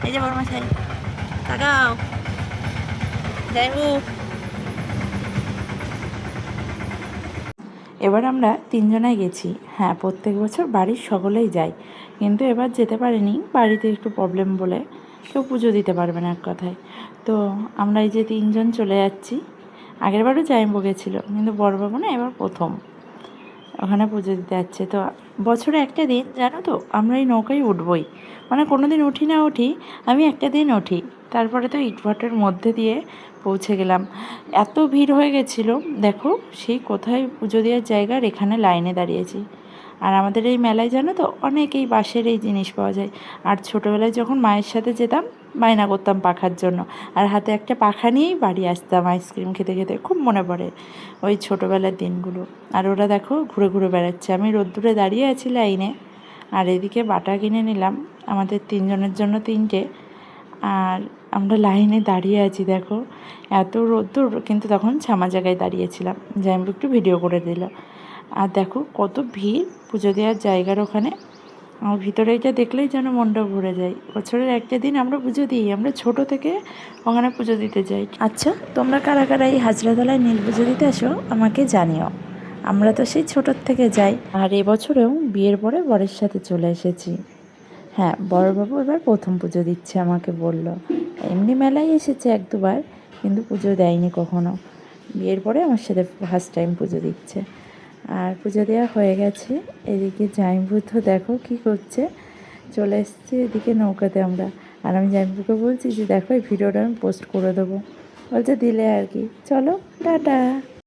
এই যে বড় মশাই তাকাও, যাইবো। এবার আমরা তিনজনাই গেছি। হ্যাঁ, প্রত্যেক বছর বাড়ির সকলেই যাই, কিন্তু এবার যেতে পারিনি, বাড়িতে একটু প্রবলেম বলে কেউ পুজো দিতে পারবে না এক কথায়। তো আমরা এই যে তিনজন চলে যাচ্ছি। আগেরবারও জামাইবাবু গেছিলো, কিন্তু বড়বাবু না এবার প্রথম ওখানে পুজো দিতে যাচ্ছে। তো বছরে একটা দিন জানো তো, আমরা এই নৌকায় উঠবই, মানে কোনো দিন উঠি না উঠি, আমি একটা দিন উঠি। তারপরে তো ইটভাটার মধ্যে দিয়ে পৌঁছে গেলাম। এত ভিড় হয়ে গেছিলো, দেখো সেই কোথায় পুজো দেওয়ার জায়গার এখানে লাইনে দাঁড়িয়েছি। আর আমাদের এই মেলায় জানো তো অনেকেই বাঁশের এই জিনিস পাওয়া যায়। আর ছোটোবেলায় যখন মায়ের সাথে যেতাম, বায়না করতাম পাখার জন্য, আর হাতে একটা পাখা নিয়েই বাড়ি আসতাম আইসক্রিম খেতে খেতে। খুব মনে পড়ে ওই ছোটোবেলার দিনগুলো। আর ওরা দেখো ঘুরে ঘুরে বেড়াচ্ছে, আমি রোদ্দুরে দাঁড়িয়ে আছি লাইনে, আর এদিকে বাটা কিনে নিলাম আমাদের তিনজনের জন্য 3টে। আর আমরা লাইনে দাঁড়িয়ে আছি, দেখো এত রোদ্দুর, কিন্তু তখন ছামা জায়গায় দাঁড়িয়েছিলাম। জামাইবাবু একটু ভিডিও করে দিল। আর দেখো কত ভিড় পুজো দেওয়ার জায়গার ওখানে। আমার ভিতরে এটা দেখলেই যেন মনটা ভরে যায়। বছরের একটা দিন আমরা পুজো দিই, আমরা ছোট থেকে ওখানে পুজো দিতে যাই। আচ্ছা, তোমরা কারা কারা এই হাজরাতলায় নীল পুজো দিতে আসো আমাকে জানিও। আমরা তো সেই ছোটোর থেকে যাই। আর এবছরেও বিয়ের পরে বরের সাথে চলে এসেছি। হ্যাঁ, বড়বাবু এবার প্রথম পুজো দিচ্ছে আমাকে বলল। এমনি মেলায় এসেছে 1-2বার, কিন্তু পুজো দেয়নি কখনো। বিয়ের পরে আমার সাথে ফার্স্ট টাইম পুজো দিচ্ছে। আর পুজো দেওয়া হয়ে গেছে। এদিকে জামাইবাবু তো দেখো কী করছে, চলে এসছে এদিকে নৌকাতে আমরা। আর আমি জামাইবাবুকে বলছি যে দেখো এই ভিডিওটা আমি পোস্ট করে দেবো। বলছে দিলে আর কি, চলো টাটা।